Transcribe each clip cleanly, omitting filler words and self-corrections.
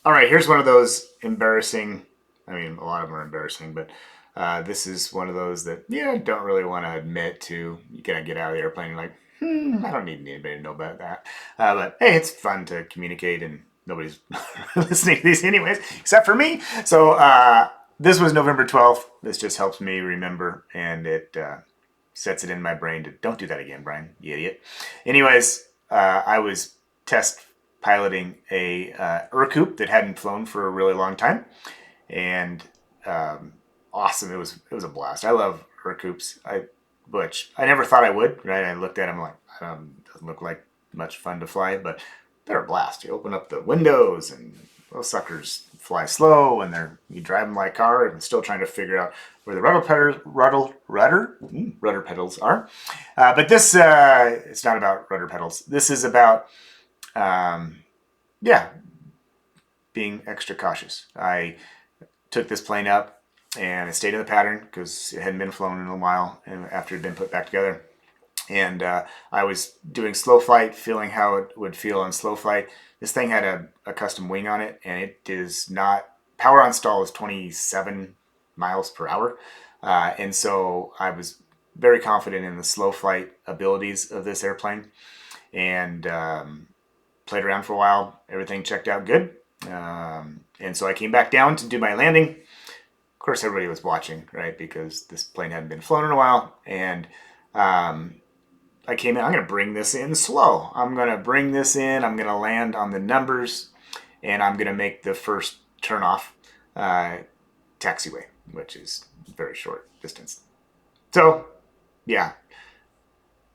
All right, here's one of those embarrassing. I mean, a lot of them are embarrassing, but this is one of those that don't really want to admit to. You gotta get out of the airplane. You're like, I don't need anybody to know about that. But hey, it's fun to communicate, and nobody's listening to these anyways, except for me. So this was November 12th. This just helps me remember, and it sets it in my brain to don't do that again, Brian, you idiot. Anyways, I was test piloting a ERCOUPE that hadn't flown for a really long time, and awesome. It was a blast. I love ERCOUPEs. Which I never thought I would. Right? I looked at them like doesn't look like much fun to fly, but they're a blast. You open up the windows and those suckers fly slow, and you drive them like a car, and still trying to figure out where the rudder pedals are. But this it's not about rudder pedals. This is about yeah, being extra cautious. I took this plane up and I stayed in the pattern because it hadn't been flown in a while, and after it had been put back together. And I was doing slow flight, feeling how it would feel on slow flight. This thing had a custom wing on it, and it is not, power on stall is 27 miles per hour. And so I was very confident in the slow flight abilities of this airplane, and played around for a while. Everything checked out good. And so I came back down to do my landing. Of course, everybody was watching, right? Because this plane hadn't been flown in a while. And I came in, I'm going to bring this in slow. I'm going to bring this in. I'm going to land on the numbers, and I'm going to make the first turnoff taxiway, which is very short distance. So, yeah,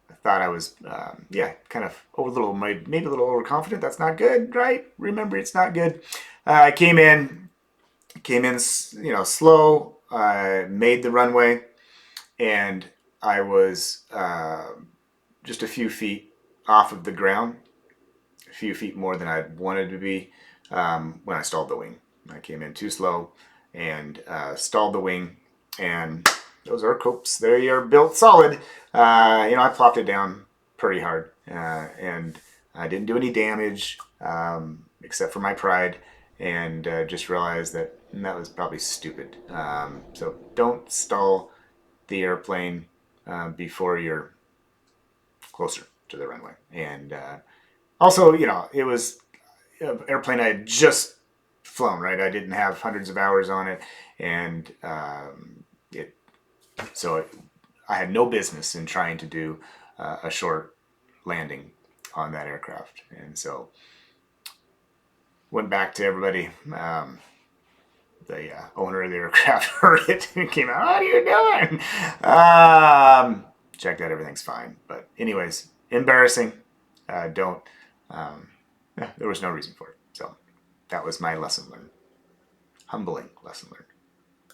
I thought I was, kind of maybe a little overconfident. That's not good, right? Remember, it's not good. I came in, slow, made the runway, and I was just a few feet off of the ground, a few feet more than I wanted to be when I stalled the wing. I came in too slow and stalled the wing, and those ERCOUPEs, they are built solid. I plopped it down pretty hard, and I didn't do any damage except for my pride, and just realized that was probably stupid. So don't stall the airplane before you're closer to the runway. And also, it was an airplane I had just flown, right? I didn't have hundreds of hours on it, and I had no business in trying to do a short landing on that aircraft. And so went back to everybody. The owner of the aircraft heard it and came out, "What are you doing?" Checked out, everything's fine. But anyways, embarrassing. Don't. There was no reason for it. So that was my lesson learned. Humbling lesson learned.